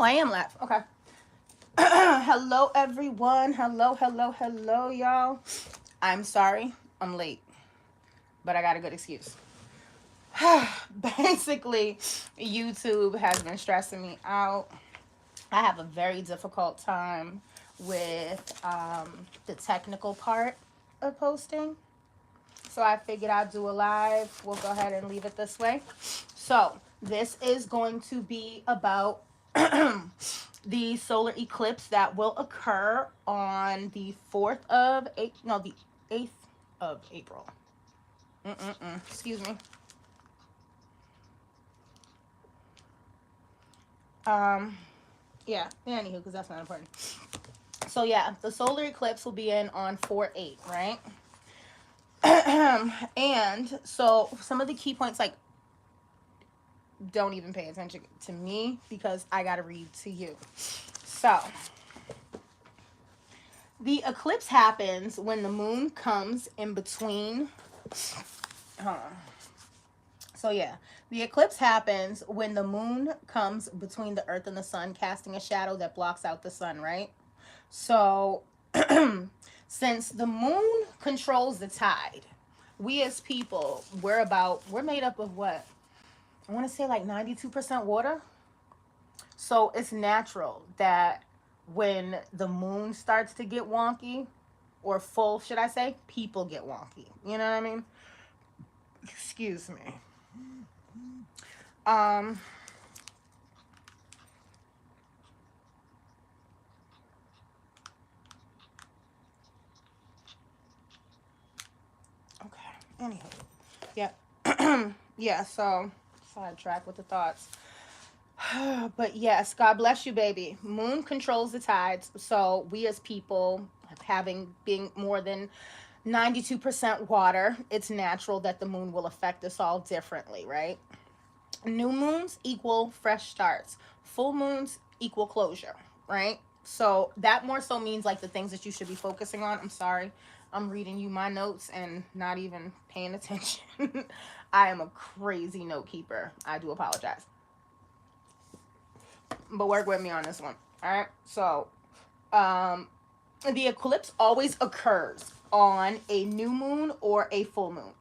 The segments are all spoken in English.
I am live. Okay. Hello, everyone. Hello, y'all. I'm sorry. I'm late, but I got a good excuse. Basically, YouTube has been stressing me out. I have a very difficult time with the technical part of posting. So I figured I'd do a live. We'll go ahead and leave it this way. So this is going to be about the solar eclipse that will occur on the 4th of April, no, the 8th of April. Excuse me. Um, yeah, anywho, because that's not important. So yeah, the solar eclipse will be in on 4/8, right? And so some of the key points, like, don't even pay attention to me because I gotta read to you. So the eclipse happens when the moon comes in between. So yeah, the eclipse happens when the moon comes between the earth and the sun, casting a shadow that blocks out the sun, right? So since the moon controls the tide, we as people, we're made up of what? I want to say like 92% water. So it's natural that when the moon starts to get wonky, or full, should I say, people get wonky. You know what I mean? Excuse me. Um, okay. Anywho. Yeah. Yeah, so sidetrack with the thoughts. But yes, God bless you, baby. Moon controls the tides. So we as people, being more than 92% water, it's natural that the moon will affect us all differently, right? New moons equal fresh starts. Full moons equal closure, right? So that more so means like the things that you should be focusing on. I'm sorry. I'm reading you my notes and not even paying attention. I am a crazy note keeper. I do apologize. But work with me on this one. All right. So, um, the eclipse always occurs on a new moon or a full moon.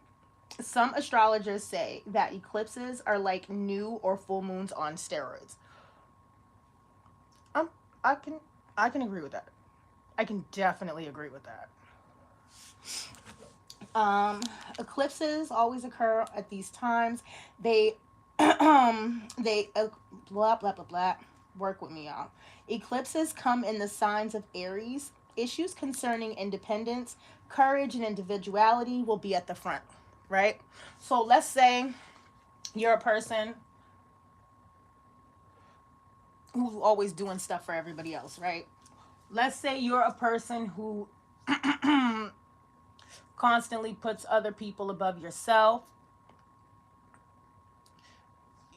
Some astrologers say that eclipses are like new or full moons on steroids. Um, I can I can agree with that. I can definitely agree with that. Um, Eclipses always occur at these times. They blah blah blah blah. Work with me, y'all. Eclipses come in the signs of Aries. Issues concerning independence, courage, and individuality will be at the front, right? So let's say you're a person who's always doing stuff for everybody else, right? Let's say you're a person who constantly puts other people above yourself.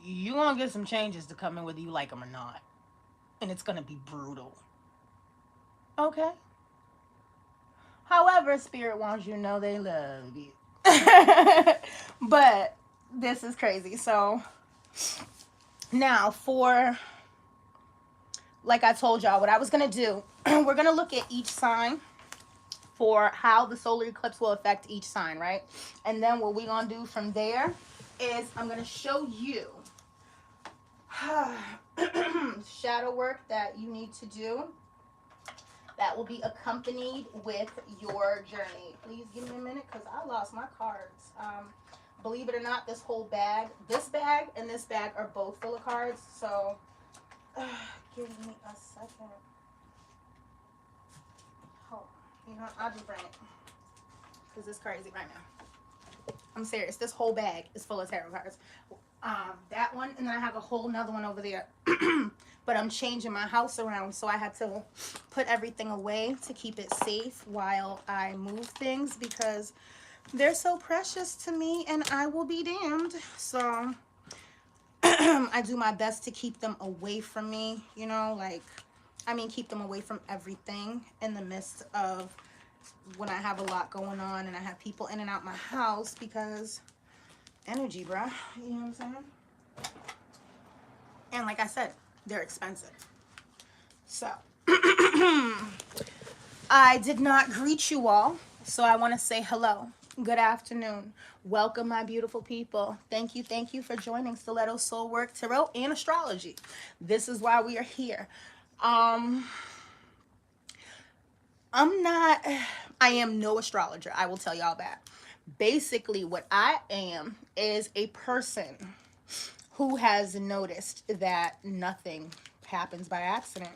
You're gonna get some changes to come in whether you like them or not, and it's gonna be brutal. Okay. However, spirit wants you to know they love you. But this is crazy. So now, for, like I told y'all, what I was gonna do, we're gonna look at each sign for how the solar eclipse will affect each sign, right? And then what we gonna do from there is I'm gonna show you shadow work that you need to do that will be accompanied with your journey. Please give me a minute because I lost my cards. Believe it or not, this bag and this bag are both full of cards. So give me a second. Hold on. You know, I'll just bring it because it's crazy right now. I'm serious. This whole bag is full of tarot cards. That one, and then I have a whole nother one over there. But I'm changing my house around, so I had to put everything away to keep it safe while I move things because they're so precious to me and I will be damned. So I do my best to keep them away from me, you know, like, I mean, keep them away from everything in the midst of when I have a lot going on and I have people in and out my house because energy, bruh. You know what I'm saying? And like I said, they're expensive. So, I did not greet you all, so I want to say hello. Good afternoon. Welcome, my beautiful people. Thank you for joining Stilettos Soul Work Tarot and Astrology. This is why we are here. Um, I am no astrologer. I will tell y'all that. Basically, what I am is a person who has noticed that nothing happens by accident.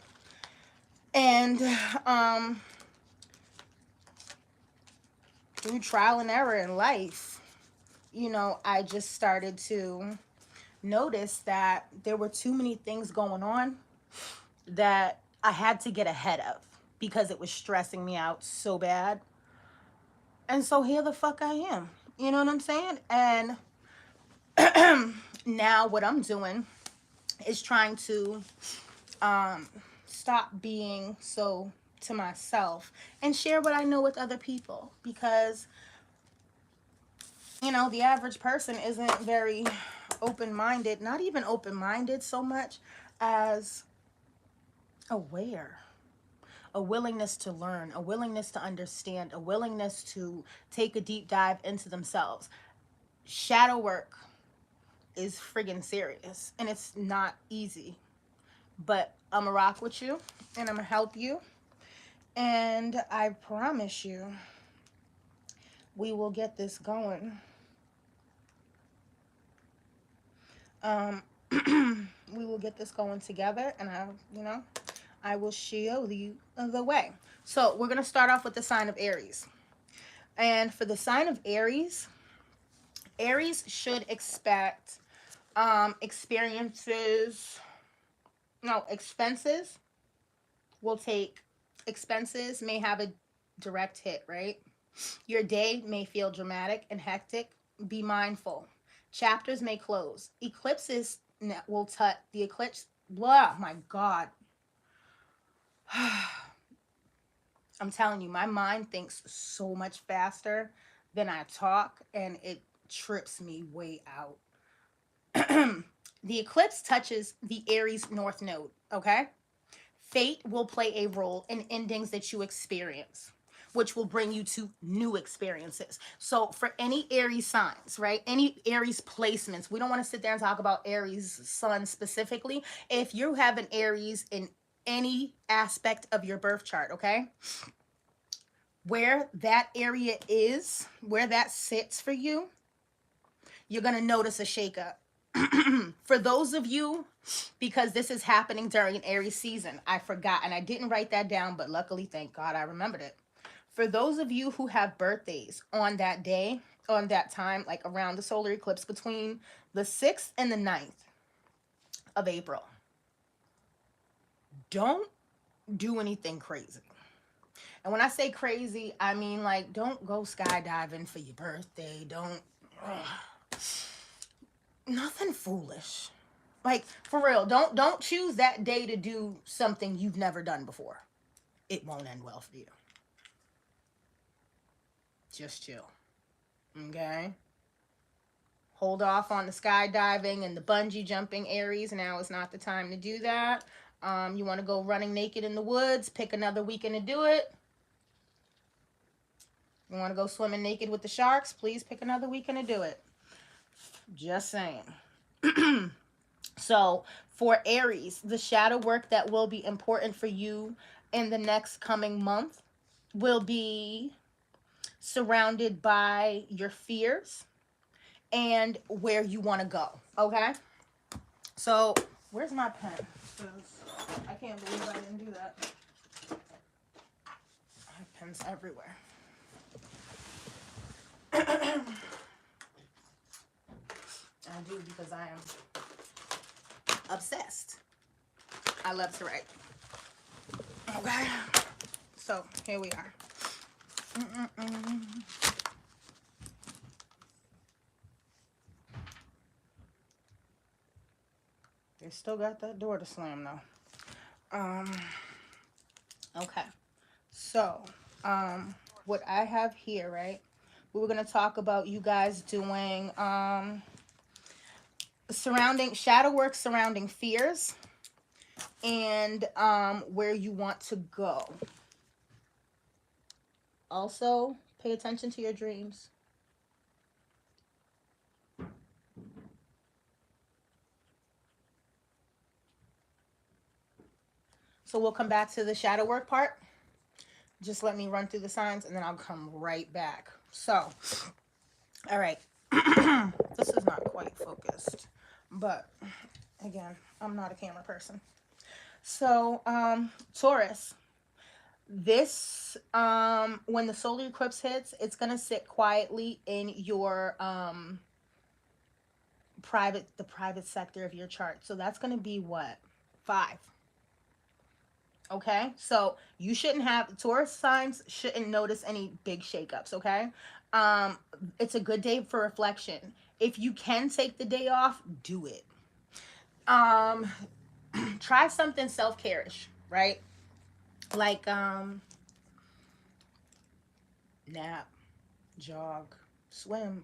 And through trial and error in life, I just started to notice that there were too many things going on that I had to get ahead of because it was stressing me out so bad. And so here the fuck I am. You know what I'm saying? And now what I'm doing is trying to stop being so to myself and share what I know with other people, because the average person isn't very open-minded, not even open-minded so much as aware. A willingness to learn, a willingness to understand, a willingness to take a deep dive into themselves. Shadow work is friggin' serious and it's not easy. But I'm gonna rock with you and I'm gonna help you. And I promise you, we will get this going. We will get this going together, and I will show you the way. So we're gonna start off with the sign of Aries. And for the sign of Aries, Aries should expect experiences. No, expenses will take. Expenses may have a direct hit, right? Your day may feel dramatic and hectic. Be mindful. Chapters may close. Eclipses will touch. The eclipse. Blah. My God. I'm telling you, my mind thinks so much faster than I talk, and it trips me way out. The eclipse touches the Aries North Node, okay? Fate will play a role in endings that you experience, which will bring you to new experiences. So for any Aries signs, right? Any Aries placements, we don't want to sit there and talk about Aries sun specifically. If you have an Aries in any aspect of your birth chart, okay? Where that area is, where that sits for you, you're going to notice a shakeup. For those of you, because this is happening during an Aries season, I forgot and I didn't write that down, but luckily, thank God, I remembered it. For those of you who have birthdays on that day, on that time, like around the solar eclipse between the 6th and the 9th of April, don't do anything crazy. And when I say crazy, I mean like don't go skydiving for your birthday. Don't nothing foolish. Like for real, don't choose that day to do something you've never done before. It won't end well for you. Just chill. Okay? Hold off on the skydiving and the bungee jumping, Aries. Now is not the time to do that. You want to go running naked in the woods, pick another weekend to do it. You want to go swimming naked with the sharks, please pick another weekend to do it. Just saying. So for Aries, the shadow work that will be important for you in the next coming month will be surrounded by your fears and where you want to go. Okay? So where's my pen? I can't believe I didn't do that. I have pens everywhere. I do, because I am obsessed. I love to write. Okay, so here we are. They still got that door to slam though. Okay, so what I have here, right? We were gonna talk about you guys doing surrounding shadow work surrounding fears and where you want to go. Also, pay attention to your dreams. So we'll come back to the shadow work part. Just let me run through the signs and then I'll come right back. So, all right. This is not quite focused, but again, I'm not a camera person. So, Taurus, this when the solar eclipse hits, it's going to sit quietly in your private sector of your chart. So that's going to be what? 5. Okay, so you shouldn't have Taurus signs shouldn't notice any big shakeups. Okay, um, it's a good day for reflection. If you can take the day off, do it. Um, try something self-care-ish, right? Like nap, jog, swim.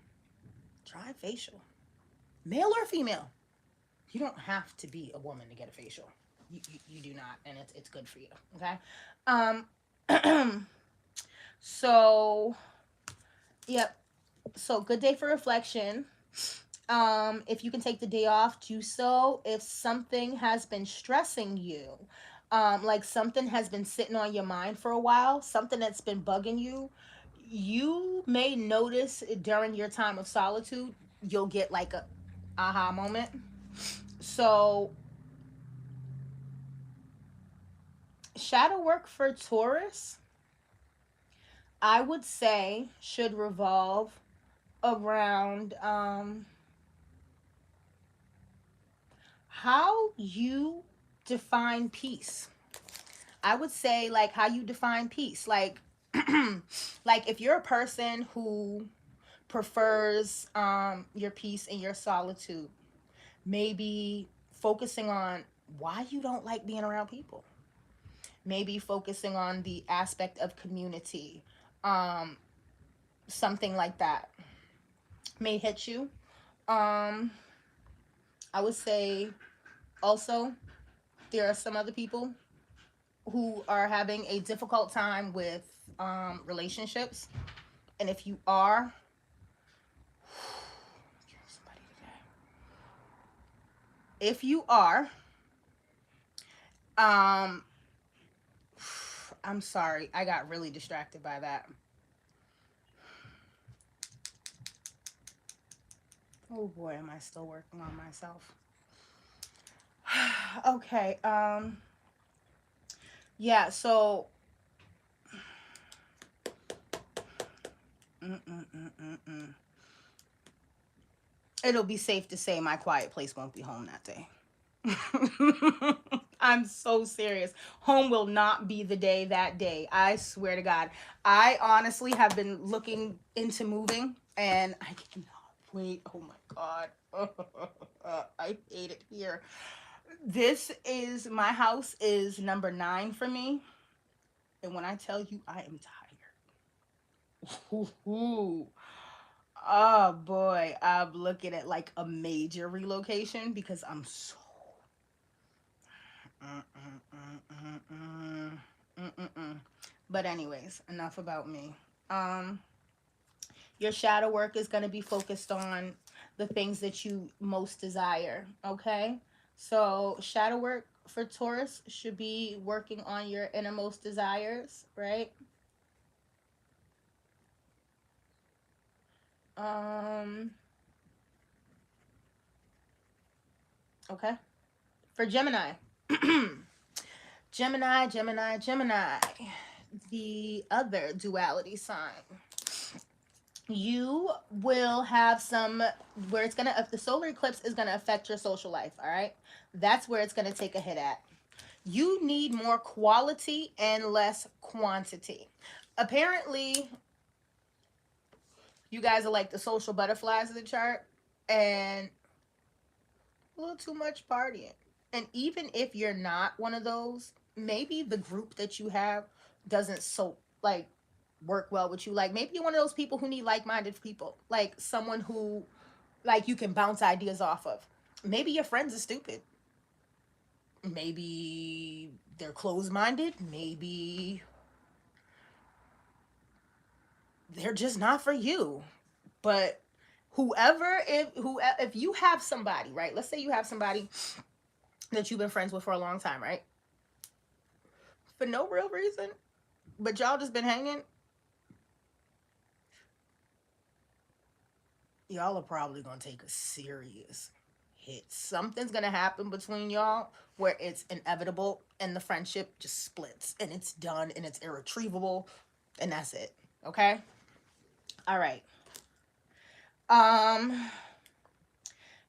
Try facial, male or female. You don't have to be a woman to get a facial. You do not, and it's good for you. Okay. Um, so yep. So good day for reflection. If you can take the day off, do so. If something has been stressing you, like something has been sitting on your mind for a while, something that's been bugging you, you may notice during your time of solitude, you'll get like a aha moment. So shadow work for Taurus, I would say, should revolve around how you define peace. I would say like how you define peace. Like like if you're a person who prefers your peace and your solitude, maybe focusing on why you don't like being around people. Maybe focusing on the aspect of community. Um something like that may hit you. Um I would say also there are some other people who are having a difficult time with relationships. And if you are, if you are, um, I'm sorry, I got really distracted by that. Oh boy, am I still working on myself. Okay, yeah, so mm-mm-mm-mm-mm. It'll be safe to say my quiet place won't be home that day. I'm so serious. Home will not be the day that day. I swear to God. I honestly have been looking into moving and I cannot wait. Oh my God. I hate it here. This is my house is number 9 for me. And when I tell you I am tired. Oh boy, I'm looking at like a major relocation because I'm so Mm-mm-mm-mm-mm. Mm-mm-mm. But anyways, enough about me. Um, your shadow work is going to be focused on the things that you most desire. Okay, so shadow work for Taurus should be working on your innermost desires, right? Um, okay. For Gemini, Gemini, the other duality sign. You will have some where it's gonna if the solar eclipse is gonna affect your social life. All right, that's where it's gonna take a hit at. You need more quality and less quantity. Apparently you guys are like the social butterflies of the chart and a little too much partying. And even if you're not one of those, maybe the group that you have doesn't so like work well with you. Like maybe you're one of those people who need like-minded people, like someone who like you can bounce ideas off of. Maybe your friends are stupid. Maybe they're closed-minded. Maybe they're just not for you. But if you have somebody, right? Let's say you have somebody that you've been friends with for a long time, right? For no real reason, but y'all just been hanging, y'all are probably gonna take a serious hit. Something's gonna happen between y'all where it's inevitable and the friendship just splits and it's done and it's irretrievable and that's it. Okay? All right. Um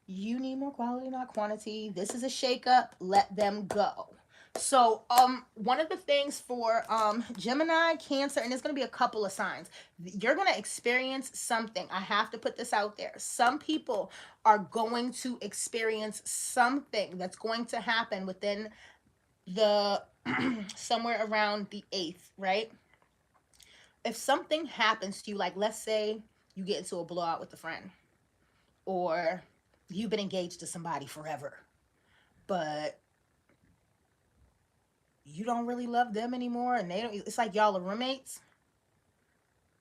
you need more quality, not quantity. This is a shakeup. Let them go. So, one of the things for Gemini, Cancer, and there's going to be a couple of signs. You're going to experience something. I have to put this out there. Some people are going to experience something that's going to happen within the somewhere around the 8th, right? If something happens to you, like let's say you get into a blowout with a friend, or you've been engaged to somebody forever, but you don't really love them anymore and they don't, it's like y'all are roommates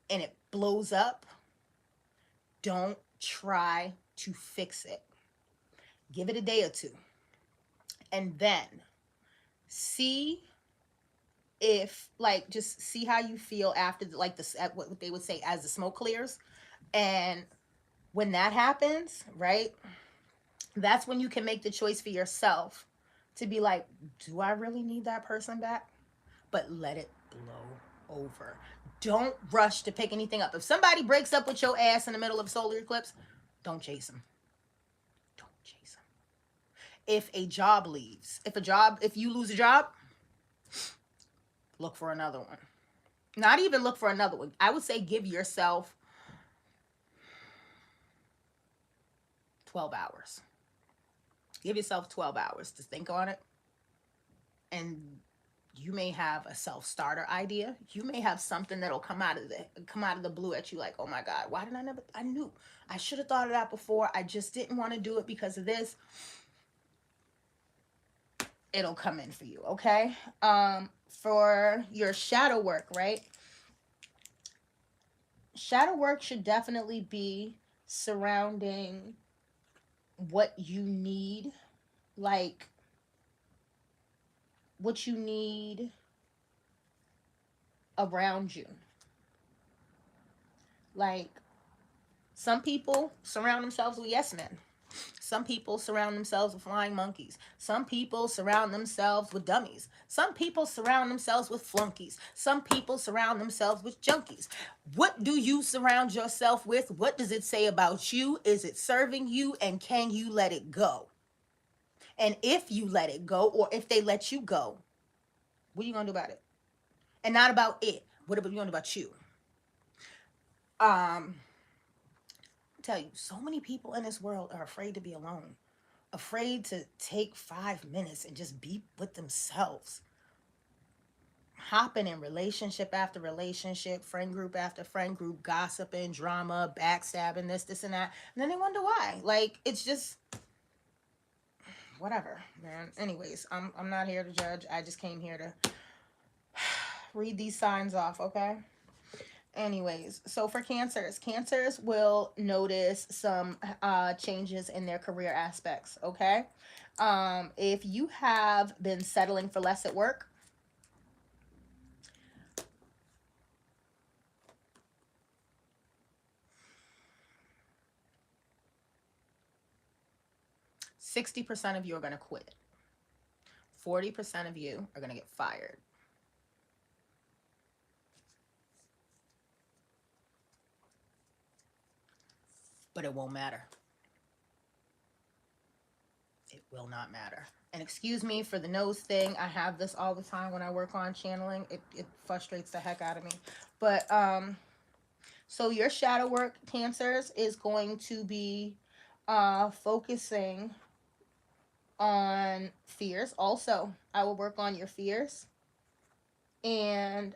and it blows up. Don't try to fix it. Give it a day or two and then see if, like, just see how you feel after, like, this, what they would say as the smoke clears. And when that happens, right, that's when you can make the choice for yourself to be like, do I really need that person back? But let it blow over. Don't rush to pick anything up. If somebody breaks up with your ass in the middle of solar eclipse, don't chase them. Don't chase them. If a job leaves, if you lose a job, look for another one. Not even look for another one. I would say give yourself 12 hours. Give yourself 12 hours to think on it. And you may have a self-starter idea. You may have something that'll come out of the blue at you, like, oh my God, why did I knew. I should have thought of that before. I just didn't want to do it because of this. It'll come in for you, okay? For your shadow work, right? Shadow work should definitely be surrounding what you need, like what you need around you. Like, some people surround themselves with yes men. Some people surround themselves with flying monkeys. Some people surround themselves with dummies. Some people surround themselves with flunkies. Some people surround themselves with junkies. What do you surround yourself with? What does it say about you? Is it serving you? And can you let it go? And if you let it go, or if they let you go, what are you going to do about it? And not about it. What are you going to do about you? Tell you, so many people in this world are afraid to be alone, afraid to take 5 minutes and just be with themselves, hopping in relationship after relationship, friend group after friend group, gossiping, drama, backstabbing, this and that, and then they wonder why. Like, it's just whatever, man. Anyways, I'm not here to judge. I just came here to read these signs off, okay? Anyways, so for cancers will notice some changes in their career aspects, okay? If you have been settling for less at work, %60 of you are going to quit. 40% of you are going to get fired. But it won't matter. It will not matter. And excuse me for the nose thing. I have this all the time when I work on channeling. It frustrates the heck out of me. But so your shadow work, cancers, is going to be focusing on fears. Also, I will work on your fears. And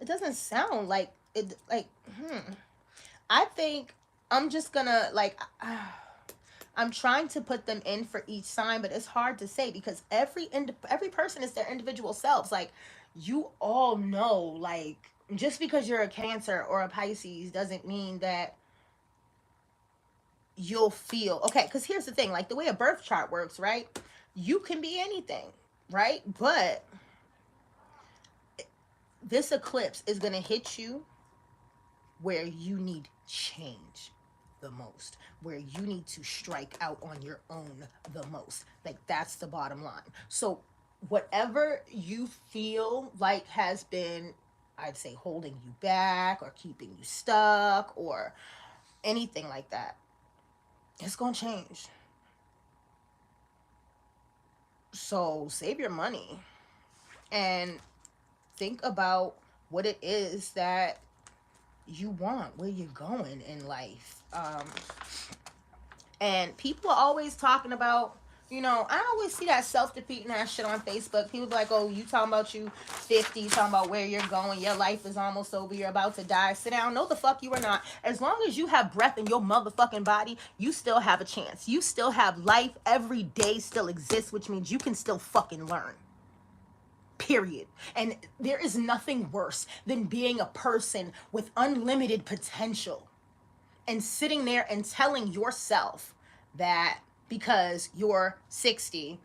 it doesn't sound like it like I think I'm just gonna like I'm trying to put them in for each sign, but it's hard to say because every person is their individual selves. Like you all know, like just because you're a Cancer or a Pisces doesn't mean that you'll feel okay. Because here's the thing, like the way a birth chart works, right? You can be anything, right? But this eclipse is gonna hit you where you need change the most, where you need to strike out on your own the most. Like that's the bottom line. So whatever you feel like has been, I'd say, holding you back or keeping you stuck or anything like that, it's gonna change. So save your money and think about what it is that you want, where you're going in life. And people are always talking about, you know, I always see that self-defeating ass shit on Facebook. People be like, oh, you talking about you 50, talking about where you're going, your life is almost over, you're about to die. Sit down. No, the fuck you are not. As long as you have breath in your motherfucking body, you still have a chance. You still have life. Every day still exists, which means you can still fucking learn. Period. And there is nothing worse than being a person with unlimited potential and sitting there and telling yourself that because you're 60,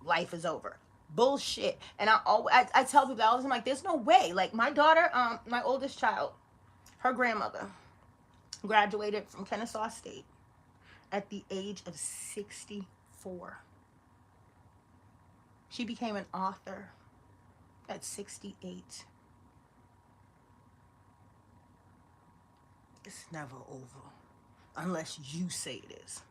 life is over. Bullshit. And I tell people all the time, like, there's no way. Like my daughter, my oldest child, her grandmother graduated from Kennesaw State at the age of 64. She became an author at 68. It's never over unless you say it is.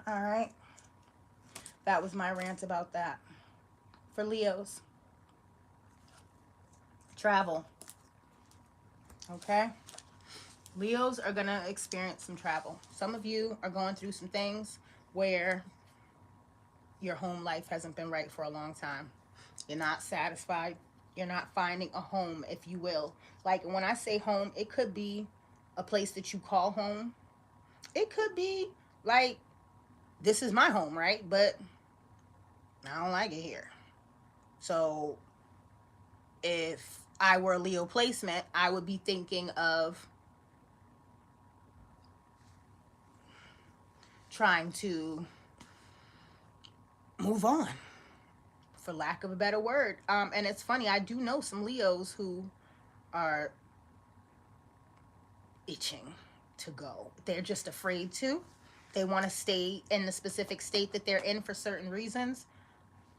All right. That was my rant about that. For Leos, travel. Okay? Leos are going to experience some travel. Some of you are going through some things where your home life hasn't been right for a long time. You're not satisfied. You're not finding a home, if you will. Like when I say home, it could be a place that you call home. It could be like, this is my home, right? But I don't like it here. So if I were a Leo placement, I would be thinking of trying to move on, for lack of a better word. And it's funny, I do know some Leos who are itching to go. They're just afraid to. They want to stay in the specific state that they're in for certain reasons,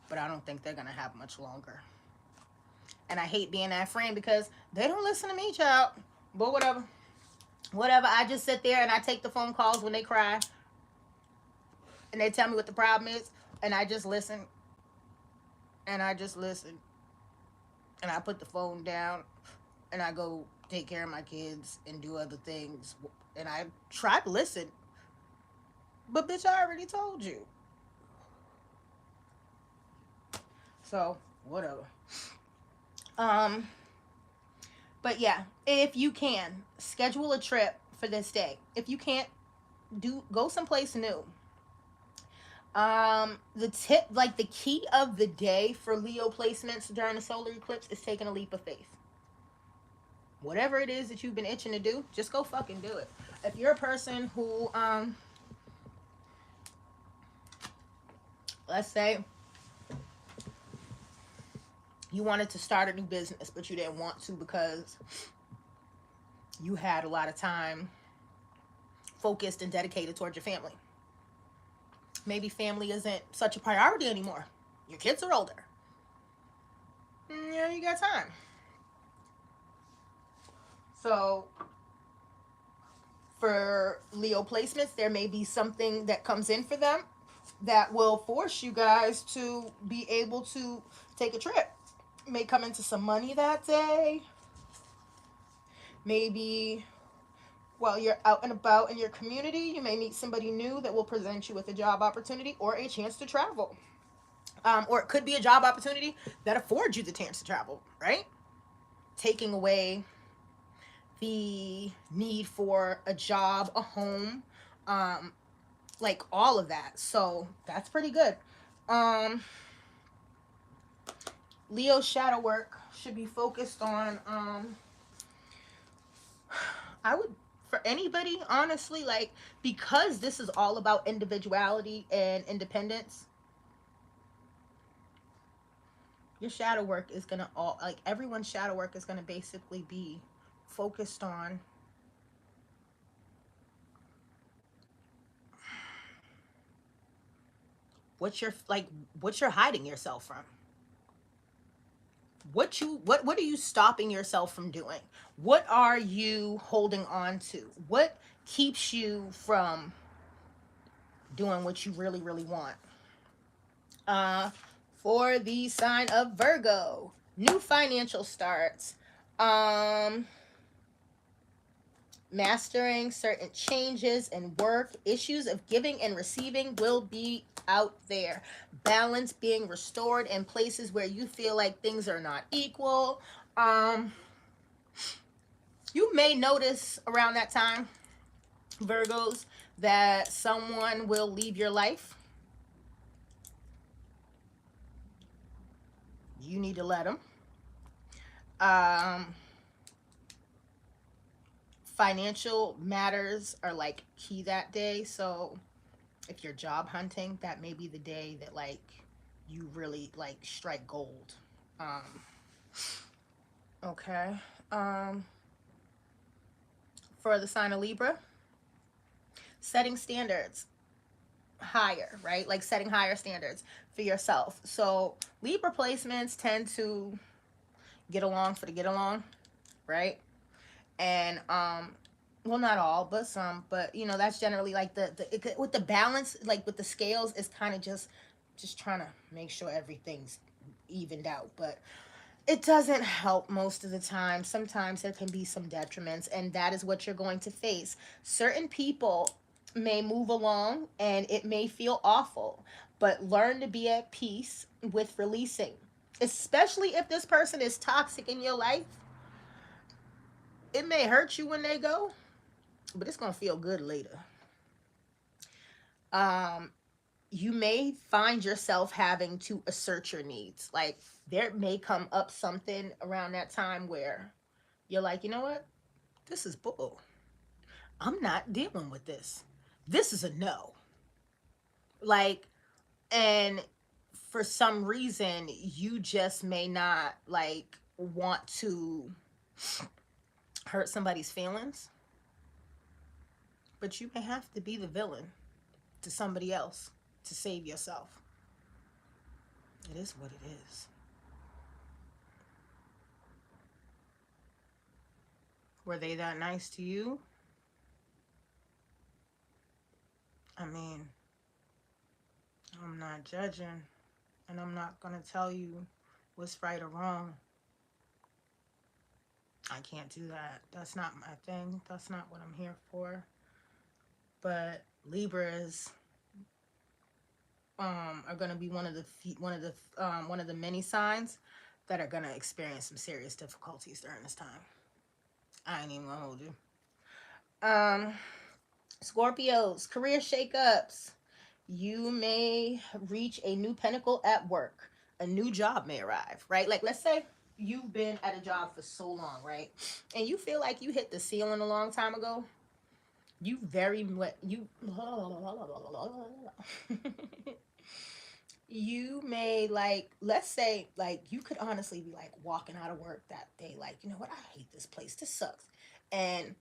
but I don't think they're going to have much longer. And I hate being that friend because they don't listen to me, child. But whatever. Whatever. I just sit there and I take the phone calls when they cry. And they tell me what the problem is. And I just listen. And I just listen. And I put the phone down. And I go take care of my kids and do other things. And I try to listen. But bitch, I already told you. So, whatever. But yeah, if you can, schedule a trip for this day. If you can't, go someplace new. The tip, like the key of the day for Leo placements during the solar eclipse is taking a leap of faith. Whatever it is that you've been itching to do, just go fucking do it. If you're a person who, let's say you wanted to start a new business, but you didn't want to because you had a lot of time focused and dedicated towards your family. Maybe family isn't such a priority anymore. Your kids are older. Yeah, you got time. So for Leo placements, there may be something that comes in for them that will force you guys to be able to take a trip. May come into some money that day. Maybe while you're out and about in your community, you may meet somebody new that will present you with a job opportunity or a chance to travel. or it could be a job opportunity that affords you the chance to travel, right? Taking away the need for a job, a home, um, like all of that. So that's pretty good. Um, Leo's shadow work should be focused on, I would, for anybody, honestly, like, because this is all about individuality and independence, your shadow work is gonna all, like, everyone's shadow work is gonna basically be focused on what you're like, what you're hiding yourself from, what are you stopping yourself from doing, what are you holding on to, what keeps you from doing what you really really want. uh for the sign of Virgo, new financial starts, um mastering certain changes in work, issues of giving and receiving will be out there. Balance being restored in places where you feel like things are not equal. Um, you may notice around that time, Virgos, that someone will leave your life. You need to let them. Um, Financial matters are like key that day. So if you're job hunting, that may be the day that like you really like strike gold. Um, okay. Um, for the sign of Libra, setting standards higher, right? Like setting higher standards for yourself. So Libra placements tend to get along for the get along, right? And well, not all, but some. But you know, that's generally like with the balance, like with the scales, is kind of just trying to make sure everything's evened out. But it doesn't help most of the time. Sometimes there can be some detriments, and that is what you're going to face. Certain people may move along and it may feel awful, but learn to be at peace with releasing. Especially if this person is toxic in your life, it may hurt you when they go, but it's going to feel good later. Um, you may find yourself having to assert your needs. Like there may come up something around that time where you're like, you know what? This is bull. I'm not dealing with this. This is a no. Like, and for some reason, you just may not like want to hurt somebody's feelings, but you may have to be the villain to somebody else to save yourself. It is what it is. Were they that nice to you? I mean, I'm not judging, and I'm not going to tell you what's right or wrong. I can't do that. That's not my thing. That's not what I'm here for. But Libras are going to be one of the many signs that are going to experience some serious difficulties during this time. I ain't even gonna hold you. Um, Scorpios, career shakeups. You may reach a new pinnacle at work. A new job may arrive, right? Like, let's say you've been at a job for so long, right? And you feel like you hit the ceiling a long time ago. You very much, you, you may, like, let's say, like, you could honestly be, like, walking out of work that day, like, you know what? I hate this place. This sucks. And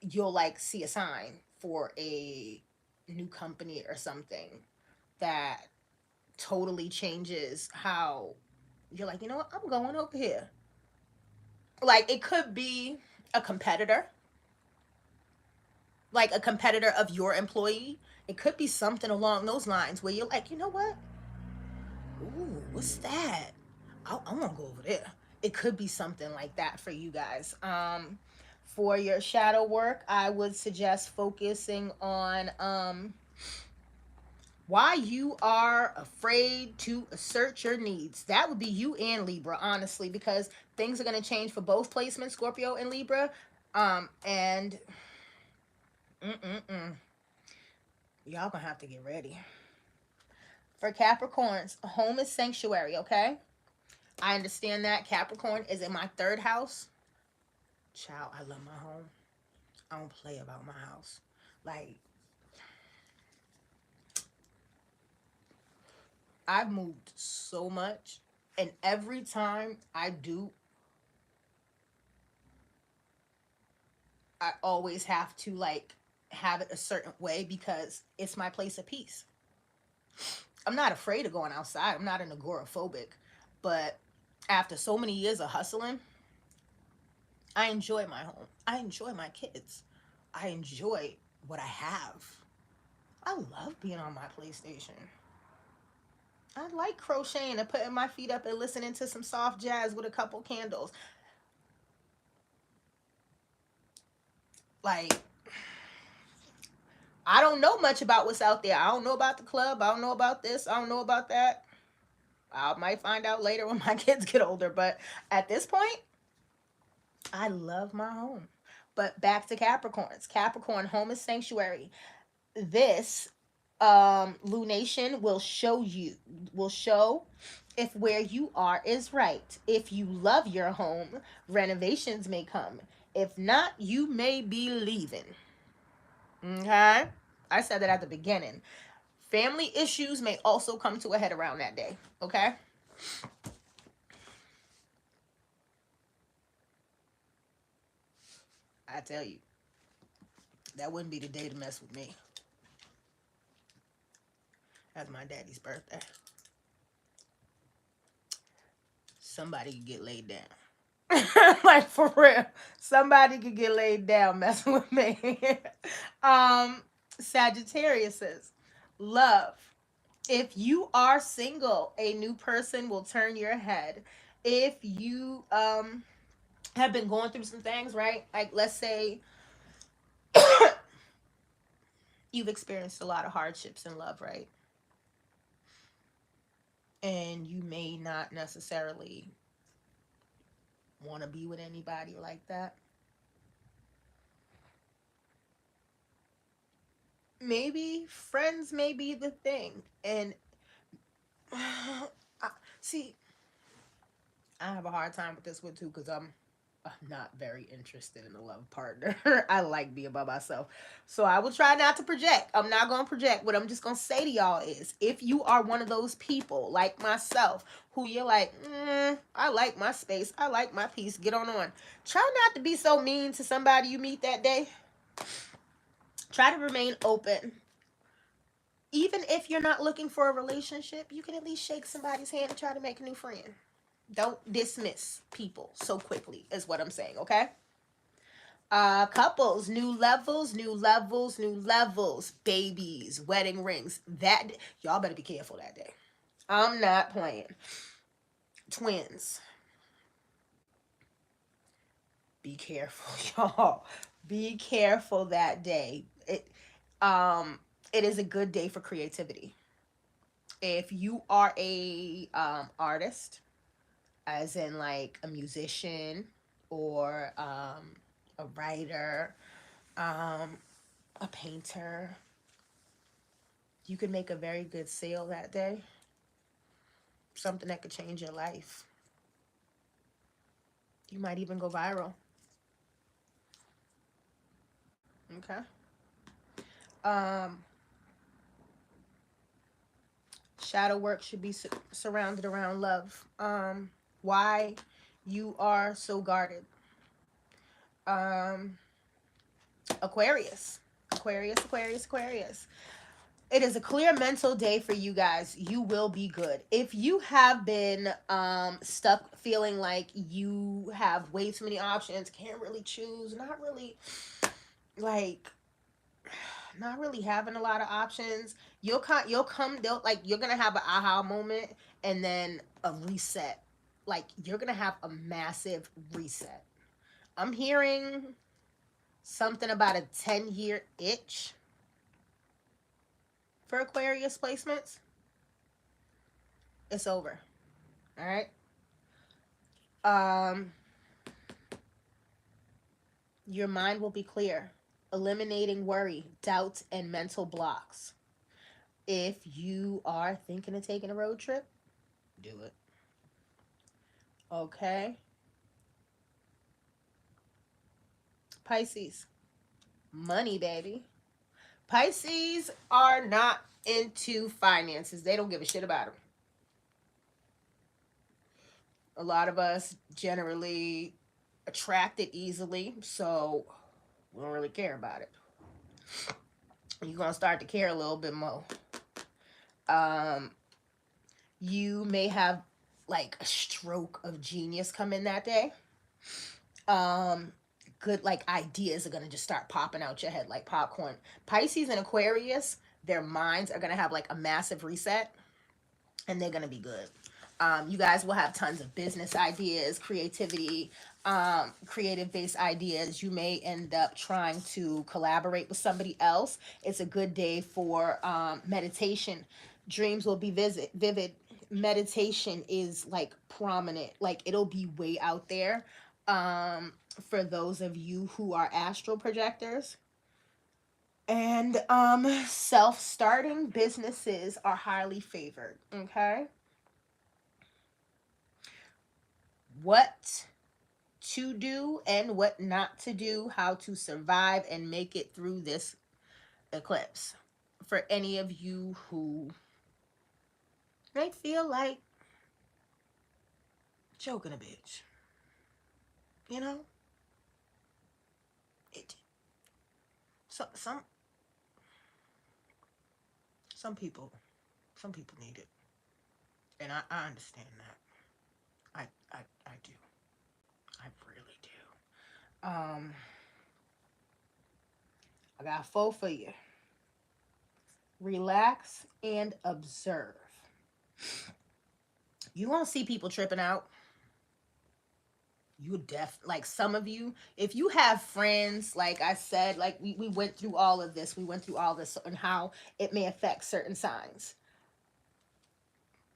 you'll, like, see a sign for a new company or something that totally changes how you're like, you know what, I'm going over here. Like it could be a competitor, like a competitor of your employee. It could be something along those lines where you're like, you know what? Ooh, what's that? I want to go over there. It could be something like that for you guys. For your shadow work, I would suggest focusing on Why you are afraid to assert your needs. That would be you and Libra, honestly, because things are going to change for both placements, Scorpio and Libra. And y'all gonna have to get ready. For Capricorns, home is sanctuary, okay? I understand that. Capricorn is in my third house. Child, I love my home. I don't play about my house. Like, I've moved so much, and every time I do, I always have to like have it a certain way because it's my place of peace. I'm not afraid of going outside. I'm not an agoraphobic, but after so many years of hustling, I enjoy my home. I enjoy my kids. I enjoy what I have. I love being on my PlayStation. I like crocheting and putting my feet up and listening to some soft jazz with a couple candles. Like, I don't know much about what's out there. I don't know about the club. I don't know about this. I don't know about that. I might find out later when my kids get older. But at this point, I love my home. But back to Capricorns. Capricorn, home is sanctuary. This lunation will show if where you are is right. If you love your home, renovations may come. If not, you may be leaving. Okay? I said that at the beginning. Family issues may also come to a head around that day. Okay? I tell you, that wouldn't be the day to mess with me. That's my daddy's birthday. Somebody could get laid down. Like, for real. Somebody could get laid down messing with me. um, Sagittarius says, love. If you are single, a new person will turn your head. If you have been going through some things, right? Like, let's say you've experienced a lot of hardships in love, right? And you may not necessarily want to be with anybody like that. Maybe friends may be the thing. And see, I have a hard time with this one too because I'm not very interested in a love partner. I like being by myself. So I will try not to project. I'm not going to project. What I'm just going to say to y'all is if you are one of those people like myself who you're like, I like my space. I like my peace. Get on. Try not to be so mean to somebody you meet that day. Try to remain open. Even if you're not looking for a relationship, you can at least shake somebody's hand and try to make a new friend. Don't dismiss people so quickly, is what I'm saying, okay? Couples, new levels, new levels, new levels, babies, wedding rings. That y'all better be careful that day. I'm not playing. Twins, be careful, y'all. Be careful that day. It is a good day for creativity. If you are a artist, as in like a musician or a writer, um, a painter, you could make a very good sale that day. Something that could change your life. You might even go viral. Okay. Um, Shadow work should be surrounded around love. Why you are so guarded. Um, Aquarius. Aquarius, Aquarius, Aquarius. It is a clear mental day for you guys. You will be good. If you have been stuck feeling like you have way too many options, can't really choose, like not really having a lot of options, you're gonna have an aha moment and then a reset. Like you're gonna have a massive reset. I'm hearing something about a 10-year itch. for Aquarius placements, it's over. All right. Um, your mind will be clear, eliminating worry, doubt, and mental blocks. If you are thinking of taking a road trip, do it. Okay. Pisces, money, baby. Pisces are not into finances. They don't give a shit about them. A lot of us generally attract it easily, so we don't really care about it. You're gonna start to care a little bit more. Um, you may have like a stroke of genius come in that day. Um, good like ideas are gonna just start popping out your head like popcorn. Pisces and Aquarius, their minds are gonna have like a massive reset, and they're gonna be good. You guys will have tons of business ideas, creativity, creative based ideas. You may end up trying to collaborate with somebody else. It's a good day for meditation. Dreams will be vivid. Meditation is like prominent, like it'll be way out there. For those of you who are astral projectors. And self starting businesses are highly favored. Okay. What to do and what not to do, how to survive and make it through this eclipse. For any of you who may feel like choking a bitch, you know, it. So some people, some people need it, and I understand that. I do. I really do. I got four for you. Relax and observe. You won't see people tripping out. You like some of you, if you have friends, like I said, like we went through all of this. We went through all this and how it may affect certain signs.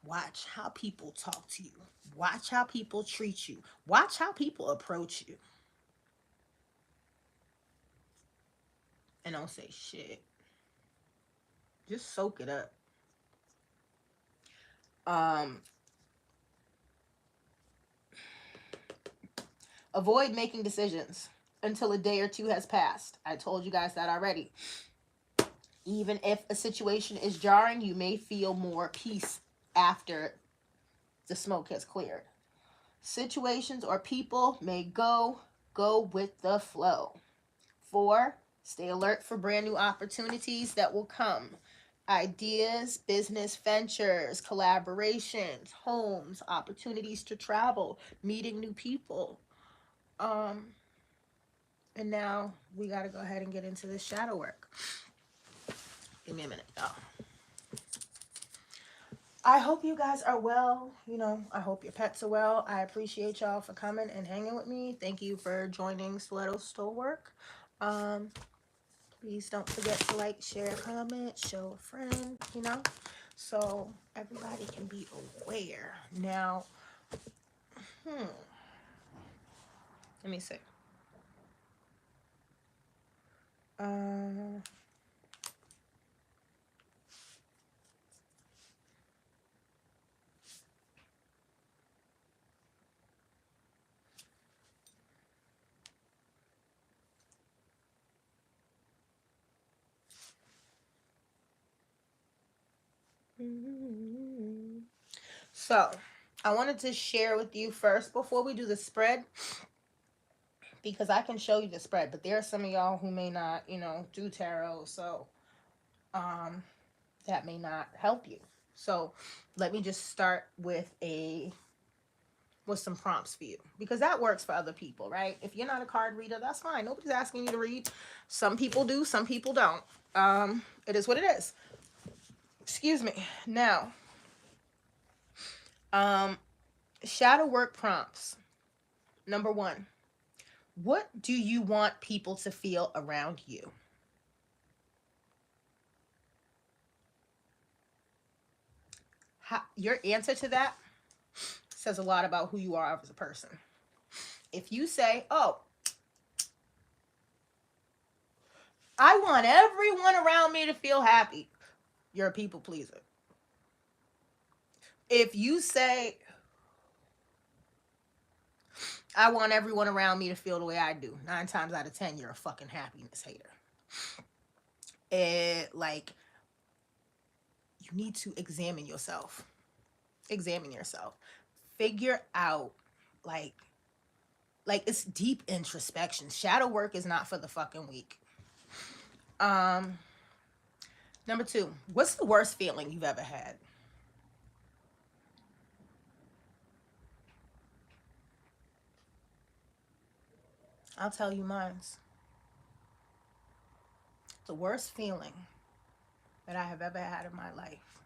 Watch how people talk to you. Watch how people treat you. Watch how people approach you. And don't say shit. Just soak it up. Um, Avoid making decisions until a day or two has passed. I told you guys that already. Even if a situation is jarring, you may feel more peace after the smoke has cleared. Situations or people may go with the flow. 4, stay alert for brand new opportunities that will come. Ideas, business ventures, collaborations, homes, opportunities to travel, meeting new people. And now we got to go ahead and get into this shadow work. Give me a minute, y'all. I hope you guys are well. You know, I hope your pets are well. I appreciate y'all for coming and hanging with me. Thank you for joining Stilettos Stonework. Please don't forget to like, share, comment, show a friend, you know, so everybody can be aware. Now, let me see. So, I wanted to share with you first before we do the spread, because I can show you the spread, but there are some of y'all who may not, you know, do tarot, so that may not help you. So, let me just start with some prompts for you, because that works for other people, right? If you're not a card reader, that's fine. Nobody's asking you to read. Some people do, some people don't. It is what it is. Excuse me. Now, shadow work prompts. Number 1, what do you want people to feel around you? your answer to that says a lot about who you are as a person. If you say, oh, I want everyone around me to feel happy, you're a people pleaser. If you say, I want everyone around me to feel the way I do, 9 times out of 10, you're a fucking happiness hater. Like, you need to examine yourself. Examine yourself. Figure out, like it's deep introspection. Shadow work is not for the fucking weak. Number 2, what's the worst feeling you've ever had? I'll tell you mine's. The worst feeling that I have ever had in my life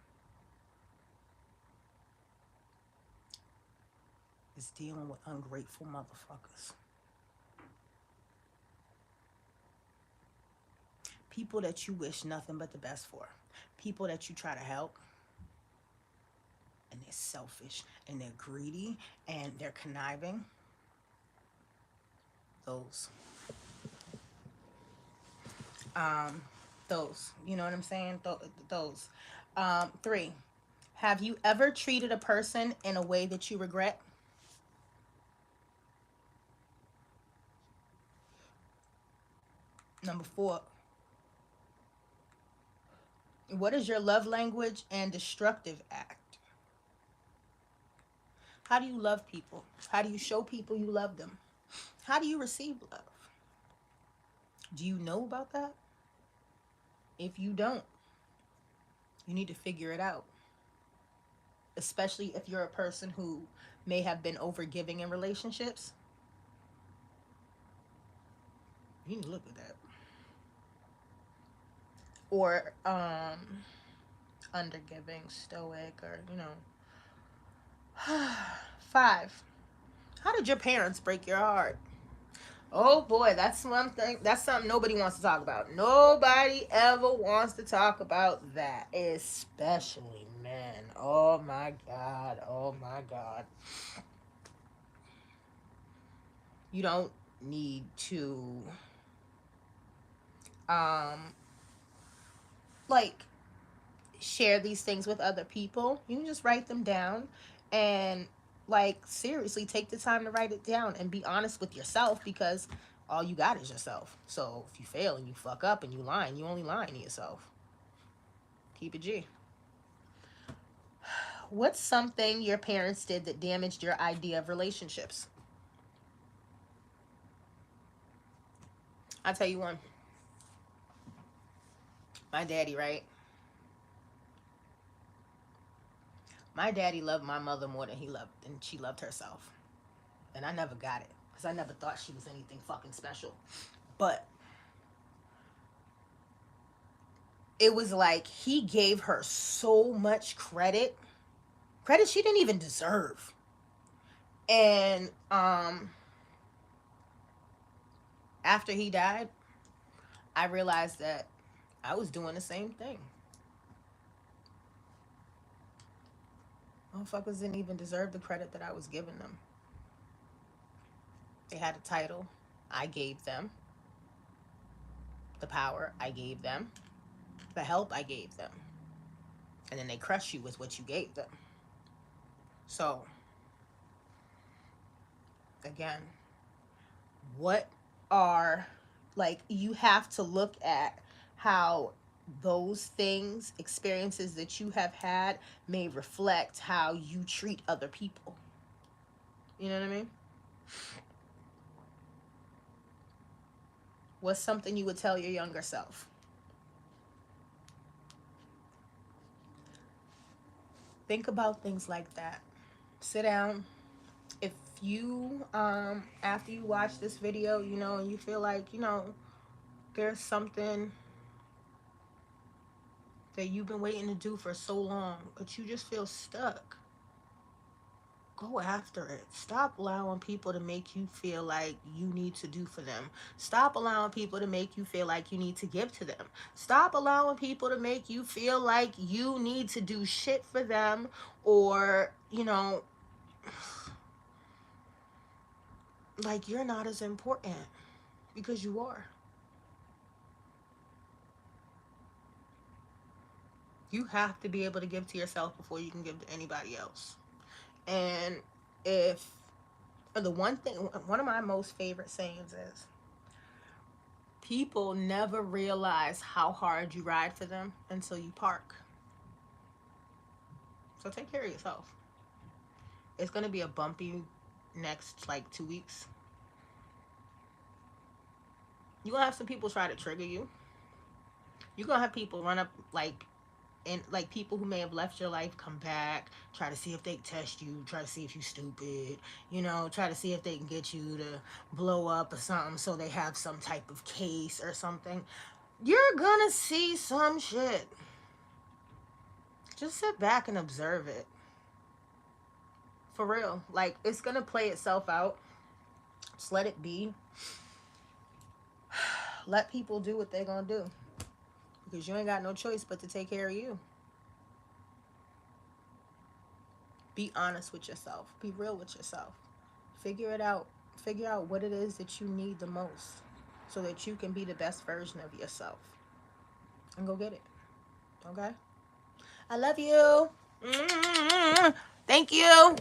is dealing with ungrateful motherfuckers. People that you wish nothing but the best for. People that you try to help, and they're selfish, and they're greedy, and they're conniving. Those. You know what I'm saying? Those. 3, have you ever treated a person in a way that you regret? Number 4, what is your love language and destructive act? How do you love people? How do you show people you love them? How do you receive love? Do you know about that? If you don't, you need to figure it out. Especially if you're a person who may have been overgiving in relationships. You need to look at that. Or undergiving, stoic, or 5, how did your parents break your heart? Oh boy, that's one thing. That's something nobody wants to talk about. Nobody ever wants to talk about that, especially men. Oh my god. Oh my god. You don't need to like share these things with other people. You can just write them down and like seriously take the time to write it down and be honest with yourself, because all you got is yourself. So if you fail and you fuck up and you lying, you only lying to yourself. Keep it G. What's something your parents did that damaged your idea of relationships? I'll tell you one. My daddy, right? My daddy loved my mother more than she loved herself. And I never got it, because I never thought she was anything fucking special. But it was like he gave her so much credit she didn't even deserve. And after he died, I realized that I was doing the same thing. Motherfuckers didn't even deserve the credit that I was giving them. They had a title, I gave them. The power, I gave them. The help, I gave them. And then they crush you with what you gave them. So, again, what are, like, you have to look at how those things, experiences that you have had, may reflect how you treat other people. You know what I mean? What's something you would tell your younger self? Think about things like that. Sit down. If you, after you watch this video, and you feel like, there's something that you've been waiting to do for so long, but you just feel stuck, Go after it. Stop allowing people to make you feel like you need to do for them. Stop allowing people to make you feel like you need to give to them. Stop allowing people to make you feel like you need to do shit for them, or, like you're not as important, because you are. You have to be able to give to yourself before you can give to anybody else. And if the one of my most favorite sayings is, people never realize how hard you ride for them until you park. So take care of yourself. It's going to be a bumpy next like 2 weeks. You're going to have some people try to trigger you. You're going to have people run up, like, and like people who may have left your life come back, try to see if they test you, try to see if you stupid, try to see if they can get you to blow up or something, so they have some type of case or something. You're gonna see some shit. Just sit back and observe it. For real. Like, it's gonna play itself out. Just let it be. Let people do what they're gonna do, because you ain't got no choice but to take care of you. Be honest with yourself. Be real with yourself. Figure it out. Figure out what it is that you need the most, so that you can be the best version of yourself. And go get it. Okay? I love you. Thank you.